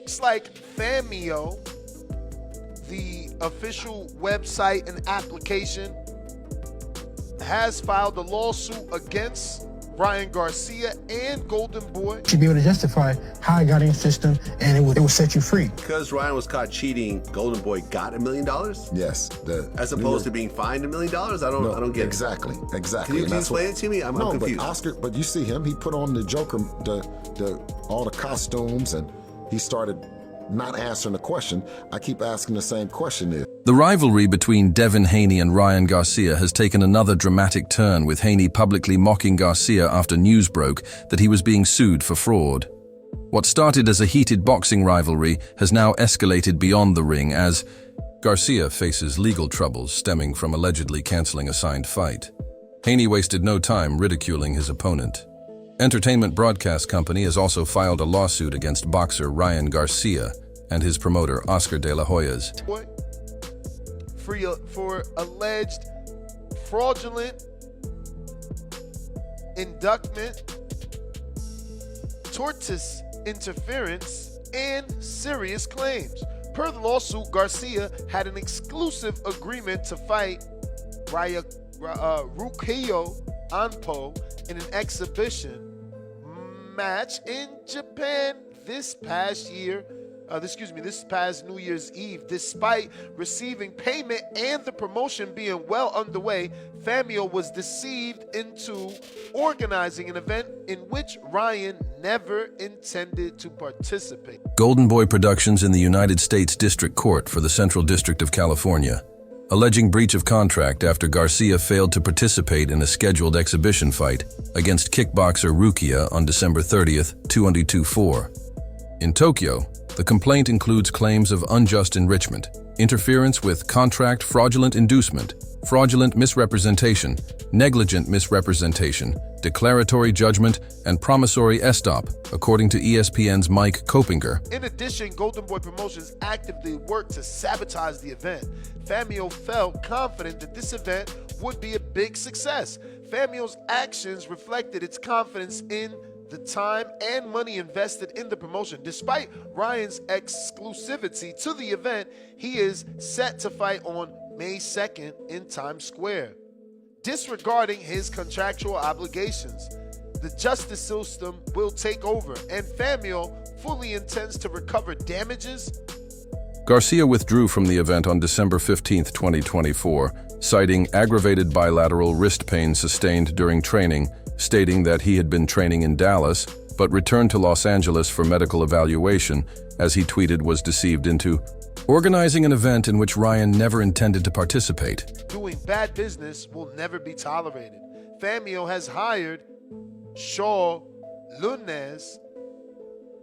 looks like Famio, the official website and application, has filed a lawsuit against Ryan Garcia and Golden Boy. To be able to justify how I got in the system, and it will set you free. Because Ryan was caught cheating, Golden Boy got $1 million? Yes. As opposed to being fined $1 million? I don't get exactly. it. Exactly. Can you explain it to me? I'm confused. But Oscar, but you see him, he put on the Joker, all the costumes, and he started not answering the question. I keep asking the same question. The rivalry between Devin Haney and Ryan Garcia has taken another dramatic turn, with Haney publicly mocking Garcia after news broke that he was being sued for fraud. What started as a heated boxing rivalry has now escalated beyond the ring as Garcia faces legal troubles stemming from allegedly canceling a signed fight. Haney wasted no time ridiculing his opponent. Entertainment Broadcast Company has also filed a lawsuit against boxer Ryan Garcia and his promoter Oscar De La Hoya's. For alleged fraudulent inductment, tortious interference, and serious claims. Per the lawsuit, Garcia had an exclusive agreement to fight Rukio Anpo in an exhibition match in Japan this past New Year's Eve. Despite receiving payment and the promotion being well underway, Famio was deceived into organizing an event in which Ryan never intended to participate. Golden Boy Productions in the United States District Court for the Central District of California, alleging breach of contract after Garcia failed to participate in a scheduled exhibition fight against kickboxer Rukia on December 30th, 2024. In Tokyo, the complaint includes claims of unjust enrichment, interference with contract, fraudulent inducement, fraudulent misrepresentation, negligent misrepresentation, declaratory judgment, and promissory estoppel, according to ESPN's Mike Kopinger. In addition, Golden Boy Promotions actively worked to sabotage the event. Famio felt confident that this event would be a big success. Famio's actions reflected its confidence in the time and money invested in the promotion. Despite Ryan's exclusivity to the event, he is set to fight on May 2nd in Times Square. Disregarding his contractual obligations, the justice system will take over, and Famio fully intends to recover damages. Garcia withdrew from the event on December 15, 2024, citing aggravated bilateral wrist pain sustained during training, stating that he had been training in Dallas, but returned to Los Angeles for medical evaluation, as he tweeted was deceived into organizing an event in which Ryan never intended to participate. Doing bad business will never be tolerated. Famio has hired Shaw Lunez,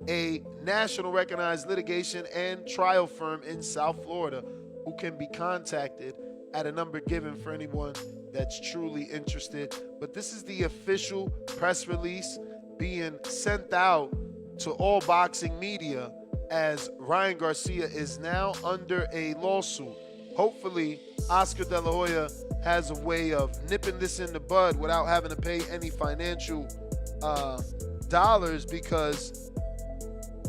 a national recognized litigation and trial firm in South Florida, who can be contacted at a number given for anyone that's truly interested. But this is the official press release being sent out to all boxing media, as Ryan Garcia is now under a lawsuit. Hopefully, Oscar De La Hoya has a way of nipping this in the bud without having to pay any financial dollars, because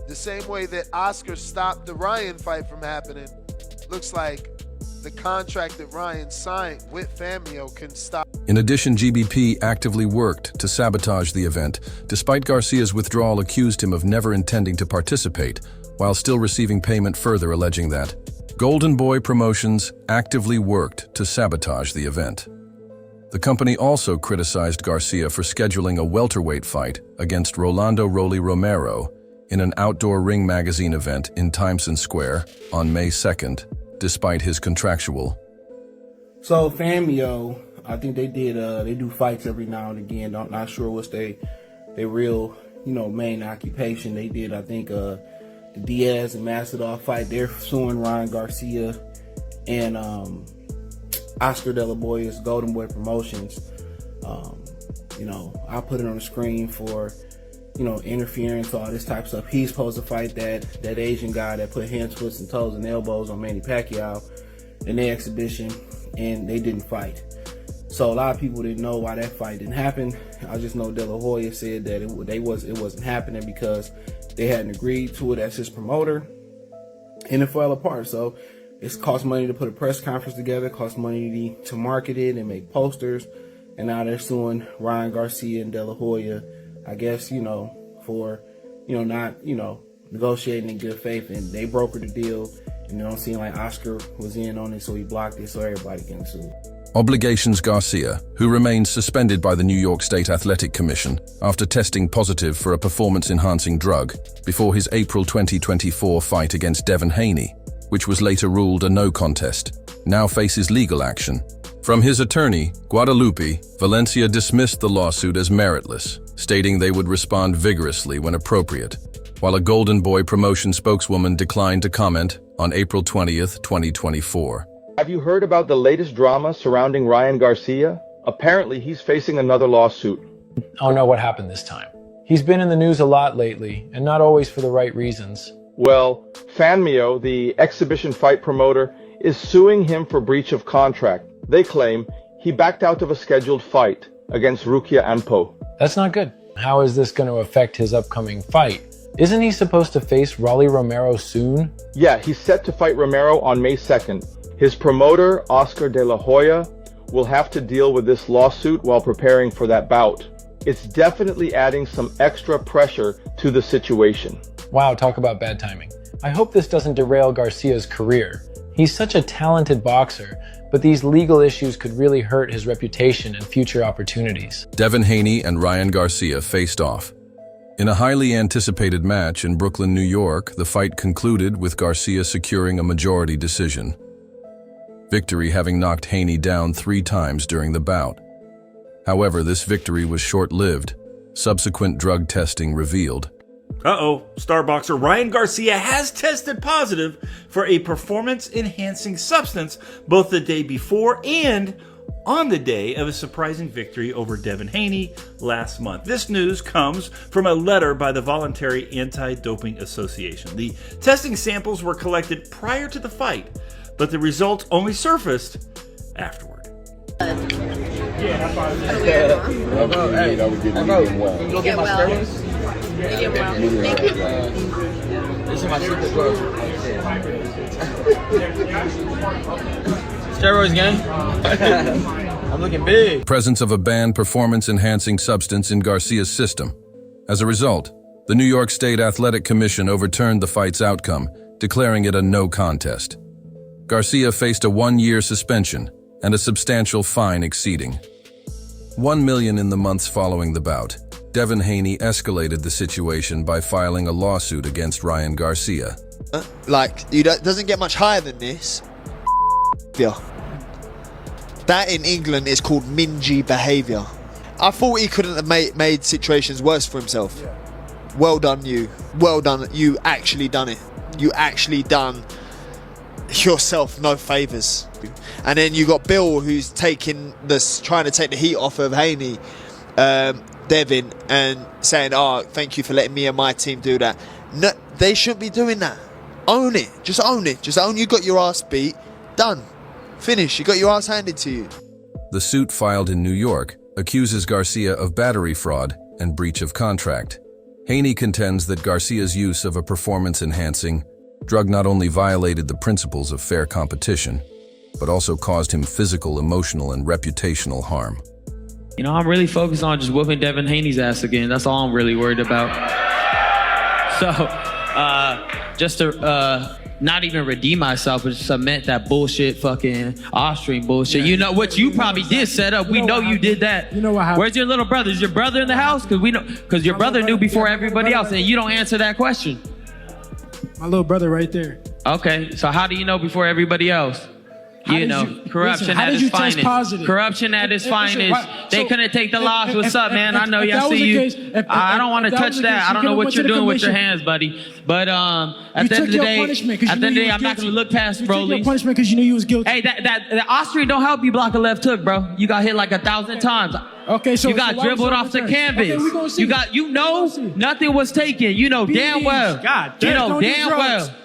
the same way that Oscar stopped the Ryan fight from happening, looks like the contract that Ryan signed with Famio can stop. In addition, GBP actively worked to sabotage the event, despite Garcia's withdrawal accused him of never intending to participate, while still receiving payment, further alleging that Golden Boy Promotions actively worked to sabotage the event. The company also criticized Garcia for scheduling a welterweight fight against Rolando "Rolly" Romero in an outdoor Ring Magazine event in Times Square on May 2nd, despite his contractual. So Famio, I think they do fights every now and again. Not sure what's their real, main occupation. They did, I think, the Diaz and Masvidal fight. They're suing Ryan Garcia and Oscar De La Hoya's Golden Boy Promotions. I put it on the screen for, interference, all this type of stuff. He's supposed to fight that Asian guy that put hands, foots, and toes and elbows on Manny Pacquiao in their exhibition, and they didn't fight. So a lot of people didn't know why that fight didn't happen. I just know De La Hoya said that it wasn't happening because They hadn't agreed to it as his promoter, and it fell apart. So it's cost money to put a press conference together, cost money to market it and make posters, and now they're suing Ryan Garcia and De La Hoya, I guess, for, not, negotiating in good faith, and they brokered the deal, and it don't seem like Oscar was in on it, so he blocked it, so everybody getting sued. Obligations Garcia, who remains suspended by the New York State Athletic Commission after testing positive for a performance-enhancing drug before his April 2024 fight against Devin Haney, which was later ruled a no contest, now faces legal action. From his attorney, Guadalupe, Valencia dismissed the lawsuit as meritless, stating they would respond vigorously when appropriate, while a Golden Boy promotion spokeswoman declined to comment on April 20th, 2024. Have you heard about the latest drama surrounding Ryan Garcia? Apparently, he's facing another lawsuit. I don't know what happened this time. He's been in the news a lot lately, and not always for the right reasons. Well, Fanmio, the exhibition fight promoter, is suing him for breach of contract. They claim he backed out of a scheduled fight against Rukia Anpo. That's not good. How is this going to affect his upcoming fight? Isn't he supposed to face Rolly Romero soon? Yeah, he's set to fight Romero on May 2nd. His promoter, Oscar De La Hoya, will have to deal with this lawsuit while preparing for that bout. It's definitely adding some extra pressure to the situation. Wow, talk about bad timing. I hope this doesn't derail Garcia's career. He's such a talented boxer, but these legal issues could really hurt his reputation and future opportunities. Devin Haney and Ryan Garcia faced off. In a highly anticipated match in Brooklyn, New York, the fight concluded with Garcia securing a majority decision, victory having knocked Haney down 3 times during the bout. However, this victory was short-lived. Subsequent drug testing revealed. Star boxer Ryan Garcia has tested positive for a performance-enhancing substance both the day before and on the day of a surprising victory over Devin Haney last month. This news comes from a letter by the Voluntary Anti-Doping Association. The testing samples were collected prior to the fight, but the results only surfaced afterward. This is my secret drug. Steroids, gang. I'm looking big. Presence of a banned performance-enhancing substance in Garcia's system. As a result, the New York State Athletic Commission overturned the fight's outcome, declaring it a no contest. Garcia faced a 1-year suspension and a substantial fine exceeding $1 million in the months following the bout. Devin Haney escalated the situation by filing a lawsuit against Ryan Garcia. Doesn't get much higher than this. Yeah. That in England is called mingy behaviour. I thought he couldn't have made situations worse for himself. Yeah. Well done, you. Well done. You actually done it. You actually done yourself no favours. And then you got Bill, who's trying to take the heat off of Haney, Devin, and saying, thank you for letting me and my team do that. No, they shouldn't be doing that. Own it. Just own it. Just own you got your ass beat. Done. Finish. You got your ass handed to you. The suit filed in New York accuses Garcia of battery fraud and breach of contract. Haney contends that Garcia's use of a performance-enhancing drug not only violated the principles of fair competition, but also caused him physical, emotional, and reputational harm. I'm really focused on just whooping Devin Haney's ass again. That's all I'm really worried about. So, just to not even redeem myself, but cement that bullshit fucking Austrian bullshit. You know what you probably did set up. We know you did that. You know what happened? Where's your little brother? Is your brother in the house? Because your brother knew before everybody else, and you don't answer that question. My little brother right there. Okay, so how do you know before everybody else? Corruption at its finest. Corruption at its finest. They couldn't take the loss. What's up, man? I know y'all see you. I don't want to touch that. I don't know what you're doing with your hands, buddy. But at the end of the day, I'm not going to look past Broly. You took your punishment because you knew you was guilty. Hey, that Austrian don't help you block a left hook, bro. You got hit like 1,000 times. Okay, so you got dribbled off the canvas. Nothing was taken. You know damn well.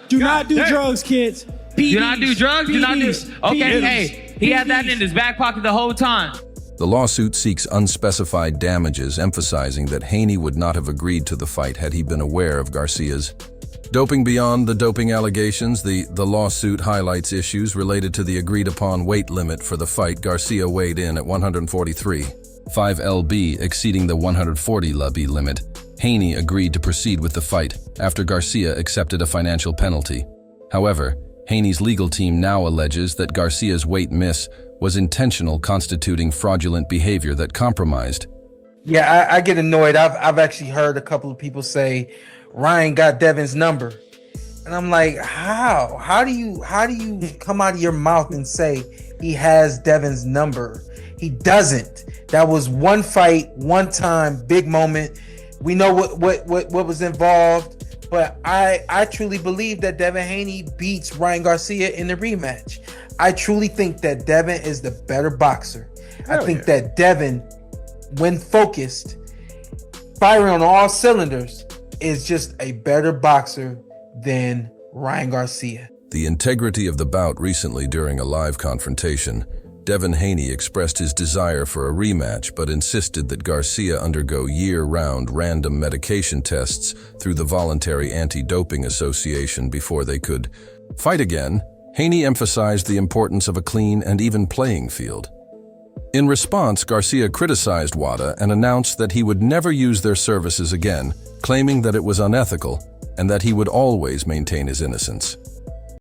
Do not do drugs, kids. Do not do drugs? Do not do... Okay, hey, he had that in his back pocket the whole time. The lawsuit seeks unspecified damages, emphasizing that Haney would not have agreed to the fight had he been aware of Garcia's doping. Beyond the doping allegations, the lawsuit highlights issues related to the agreed-upon weight limit for the fight. Garcia weighed in at 143.5 lb, exceeding the 140 lb limit. Haney agreed to proceed with the fight after Garcia accepted a financial penalty. However, Haney's legal team now alleges that Garcia's weight miss was intentional, constituting fraudulent behavior that compromised. Yeah, I get annoyed. I've actually heard a couple of people say Ryan got Devin's number, and I'm like, how? How do you come out of your mouth and say he has Devin's number? He doesn't. That was one fight, one time, big moment. We know what was involved, but I truly believe that Devin Haney beats Ryan Garcia in the rematch. I truly think that Devin is the better boxer. I think that Devin, when focused, firing on all cylinders, is just a better boxer than Ryan Garcia. The integrity of the bout recently during a live confrontation, Devin Haney expressed his desire for a rematch but insisted that Garcia undergo year-round random medication tests through the Voluntary Anti-Doping Association before they could fight again. Haney emphasized the importance of a clean and even playing field. In response, Garcia criticized WADA and announced that he would never use their services again, claiming that it was unethical and that he would always maintain his innocence.